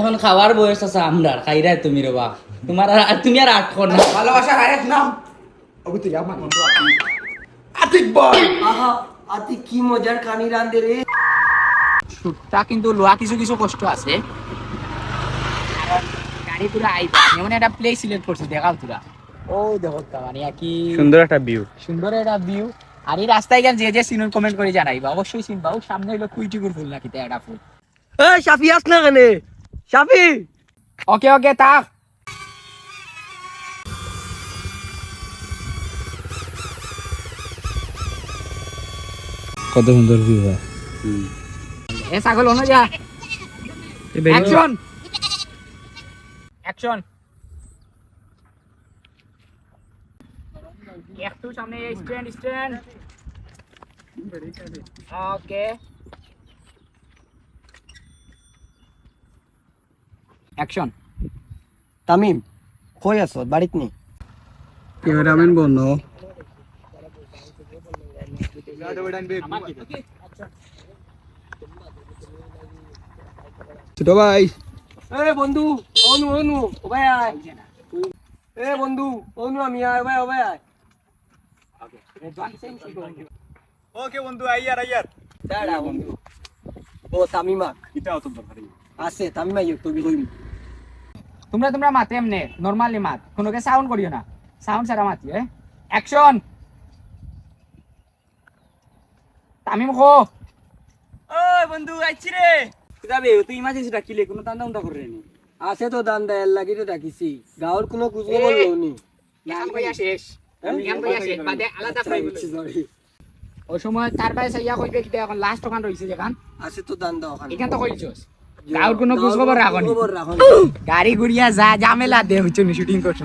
এখন খাওয়ার বয়স আছে আমরা খাইরাই তুমি রে বাপ তুমি আর আটখন না ভালোবাসা আরেক নাম অগুতি আমার বন্ধু আতিক বয় আহা আতি কি মজার কানি রান্ধে রে। শুটটা কিন্তু লোয়া কিছু কিছু কষ্ট আছে। গাড়ি পুরো আইবা এমন একটা প্লেস সিলেক্ট করছি দেখাও তোরা। ও দেখো তা মানে কি সুন্দর একটা ভিউ। সুন্দর একটা ভিউ। আর এই রাস্তায় গেলে যে যে সিনুর কমেন্ট করে জানাইবা অবশ্যই চিনবা। ও সামনে হইলো কুইটিকুর ফুল নাকি একটা ফুল। এই শাফি আস না কেনে শাফি। ওকে ওকে থাক। কত সুন্দর ভিউ হয়। এ ছাগল হনো যা। Action action. একটু সামনে স্ট্যান্ড স্ট্যান্ড। ওকে অ্যাকশন। তামিম কই আছো বাড়িত নি? ক্যামেরাম্যান বনো ছোট ভাই এ বন্ধু অনু অনু ও ভাই আয়। এ বন্ধু অনু আমি আয় ভাই ও ভাই আয়। ওকে বন্ধু আইয়ার আইয়ার। দাঁড়া বন্ধু ও তামিমা এটাও তো ভালো। আছে তামিমা ইউ তো কইম। তোমরা তোমরা মাতে এমনে নরমালি মাত কোনোকে সাউন্ড করিও না। সাউন্ড ছাড়া মাতি অ্যাকশন। তামিম কো ওই বন্ধু আইছি রে যাবে তুই ইমার্জেন্সি ডাকিলে কোনো তান্দা উন্দা করে নি আছে তো দান দেয়ার লাগি তো ডাকিছি গাঁর কোনো খুঁজবো বললো নি। এখন কইয়া শেষ এখন কইয়া শেষ বাদে আলাদা ফ্রাই বলি। সরি ওই সময় তার পায়ে সাইয়া কইবে কি এখন লাস্ট ওখান রইছে যেখান আছে তো দান দাও ওখানে। এখান তো কইছস গাউর কোনো খোঁজ খবর রাখনি। খবর রাখো গাড়ি গুড়িয়া যা ঝামেলা দে হইছো নি শুটিং করছো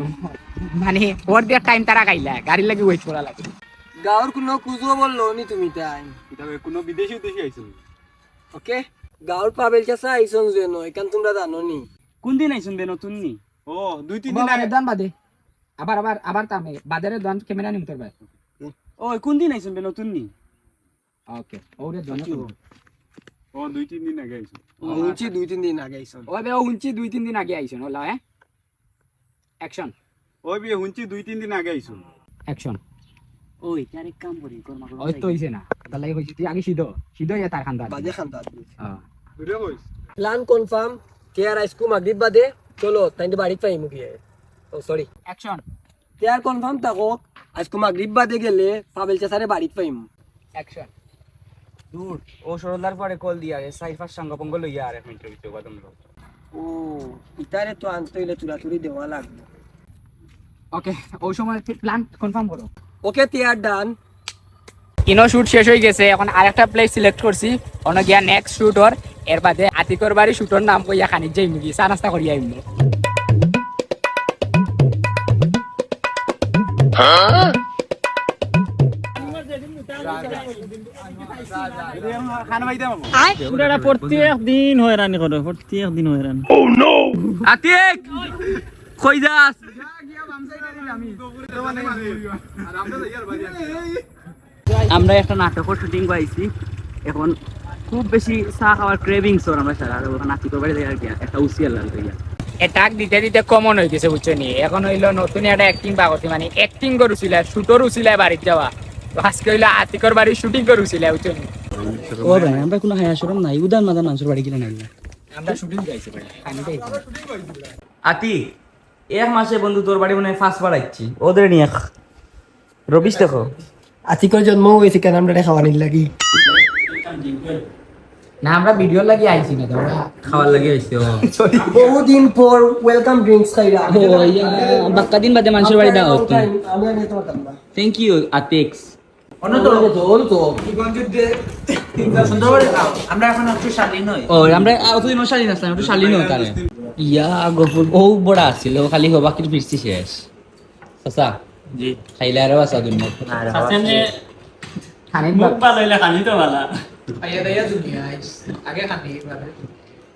মানে ওর দিয়ে টাইম তারা খাইলা গাড়ি লাগি ওয়েট করা লাগে। গাঁর কোনো খুঁজবো বললো নি তুমি তাই। এটা কোনো বিদেশি দেশি আইছো। ওকে গাঁর পাবেল চাষা আইসন যেন এখান তোমরা জানো নি। কোন দিন আইছুন বে নতুন নি ও 2-3 দিন আগে। দান বাদে আবার আবার আবার তামে বাজারে দান ক্যামেরা নিম তোর ভাই। ওই কোন দিন আইছুন বে নতুন নি ওকে ওরে দান ও 2-3 দিন আগে আইছো। উঞ্চি 2-3 দিন আগে আইসন। ওই বে উঞ্চি 2-3 দিন আগে আইছন হলো অ্যাকশন ওই বিয়ে হুনছি 2-3 দিন আগে আইছো। অ্যাকশন। ওই তার এক কাম করি কর্মা ওই তো হইছে না তার লাগি কইছি তুই আগে সিধো ইয়া তার খান্দা বাজে খান্তা ভিডিও কইছ। প্ল্যান কনফার্ম কেয়ার আইসকু মাগরিব বাদে চলো তাইতে বাড়ি পাই মুখিয়ে। ও সরি অ্যাকশন কেয়ার কনফার্ম থাকো আজকু মাগরিব বাদে গেলে পাবেল চাষারে বাড়ি পাইম। অ্যাকশন। দূর ও সরদার পরে কল দিয়া রে সাইফার সঙ্গ পঙ্গল লইয়া আর 1 মিনিটের ভিতরে বাদম লো ও ইতারে তো আনতে হইলে চুরাচুরি দেওয়া লাগবে। ওকে ওই সময় প্ল্যান কনফার্ম করো। ওকে তিয়ার ডান। ইনো শুট শেষ হয়ে গেছে এখন আরেকটা প্লেস সিলেক্ট করছি অন্য গিয়া নেক্সট শুট ওর এর বাদে আতিকর বাড়ি শুটর নাম কইয়া খানিক যাই মুগি চা নাস্তা করিয়া আইমু। প্রত্যেক দিন হয়রানি করে প্রত্যেক দিন হয়রানি। আতিক কই যাস আমরা একটা নাটকের শুটিং পাইছি এখন খুব বেশি চা খাওয়ার ক্রেভিংস ওর আমরা সারা ওখানে আতিকর বাড়ি যাই আর কি একটা উসিয়াল লাগবে এটাক দিতে দিতে কমন হয়ে গেছে বুঝছো নি এখন হইলো নতুন একটা অ্যাক্টিং পাগতি মানে অ্যাক্টিং করছিল শুটর উছিল বাড়িতে যাওয়া তো আজকে হইলো আতিকর বাড়ি শুটিং করছিল বুঝছো নি। ও ভাই আমরা কোনো হায়া শরম নাই উদান মাদান মানুষের বাড়ি গেলে নাই আমরা শুটিং যাইছি ভাই খানিটাই আতি এক মাসে বন্ধু তোর বাড়ি মনে হয় ফার্স্ট বার আইছি ওদের নিয়ে রবিশ দেখো আতিকর জন্ম হয়েছে কেন আমরা খাওয়ানির লাগি না আমরা ভিডিও লাগি আইছি না তো খাওয়ার লাগে আইছি ও বহুদিন পর ওয়েলকাম ড্রিঙ্কস খাইরা বাক্কা দিন বাদে মানুষের বাড়ি দাও আমি আনি তোমার দাম্বা থ্যাংক ইউ আতিক্স ও আমরা অতদিন শালীন আসলাম একটু শালীন তারে ইয়া গফুর বহু বড় আসছিল খালি হবাকির ফিরছি শেষ সসা জি খাইলে আরো আসা দুনিয়া খানিক মুখ ভালো হইলে খালি তো ভালো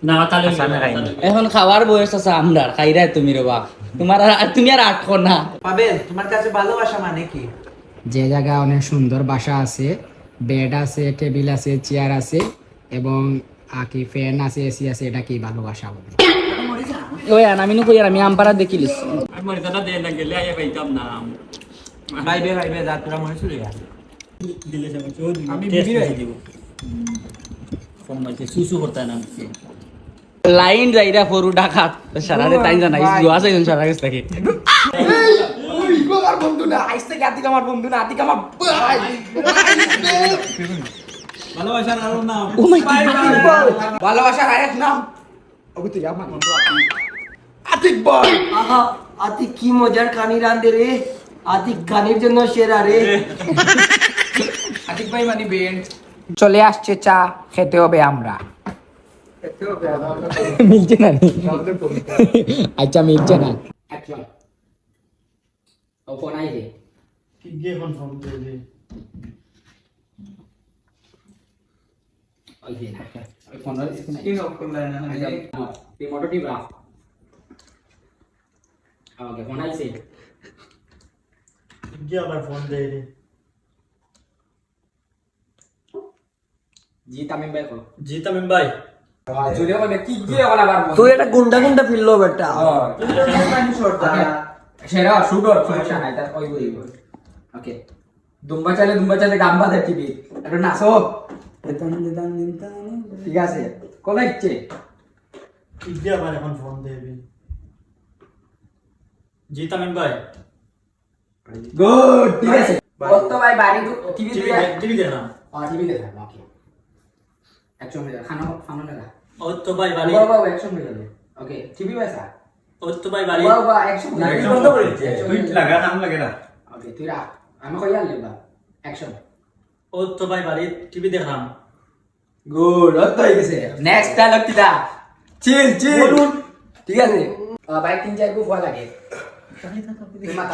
না তাহলে এখন খাওয়ার বয়স আছে আমরা খাইরাই তুমি রে বাপ তুমি আর আটখন না পাবেল তোমার কাছে ভালোবাসা মানে কি? যে জায়গা অনেক সুন্দর বাসা আছে বেড আছে টেবিল আছে চেয়ার আছে এবং কি ফ্যান আছে এসি আছে এটা কি ভালোবাসা বলে ওই আমি নো কই আর আমি আমপারা দেখিলিস ভাইবে ভাইবে যা তোরা মনে শুনে যা আমি বিবি দিব ফোন মারছে সুসু করতে না লাইন যাইরা ফরু ডাকাত সারারে তাই জানাই জুয়া চাইছেন সারা কাছ থেকে ওই আমার বন্ধু না আইস থেকে আতিক আমার বন্ধু না আতিক আমার ভাই ভালোবাসার আরো নাম ও মাই গড ভালোবাসার আরেক নাম ওকে তুই আমার বন্ধু আতিক বল আহা আতিক কি মজার কানি রান্ধে রে আতিক কানির জন্য সেরা রে আতিক ভাই মানে বেন্ড চলে আসছে চা খেতে হবে আমরা মিলছে না নি? আচ্ছা মিলছে না ও ফোন আইছে কি গে কোন ফোন দে ওই যে না ওই ফোন আইছে না কি রিমোট টিপা ওকে ফোন আইছে গে আবার ফোন দে রে জি তামিম ভাই কো জি তামিম ভাই জুড়ে বলে কি গিয়ে ওলা বার তুই এটা গুন্ডা গুন্ডা ফিরলো বেটা সেরা শুটর সমস্যা নাই তার ওই ওই ওকে দুম্বা চালে গাম্বা দে টিভি একটু নাচো ঠিক আছে কবে ইচ্ছে কি গে আবার এখন ফোন দেবি জি তামিম ভাই গুড ঠিক আছে কত ভাই বাড়ি টিভি টিভি দিয়ে টিভি দেখলাম টিভি দেখা ওকে একশো মিটার খানা খানা লাগা ও তো ভাই বাড়ি বাবা বাবা একশো মিটার ওকে টিভি পয়সা ও তো ভাই বাড়ি বাবা একশো মিটার বন্ধ করে দিচ্ছে তুই লাগা নাম লাগে না ওকে তুই রাখ আমি কই আর লিবা অ্যাকশন ও তো ভাই বাড়ি টিভি দেখলাম গুড অত হয়ে গেছে নেক্সট ডায়লগ কিটা চিল ঠিক আছে ভাই তিন চার গো ফল লাগে তুই মাথা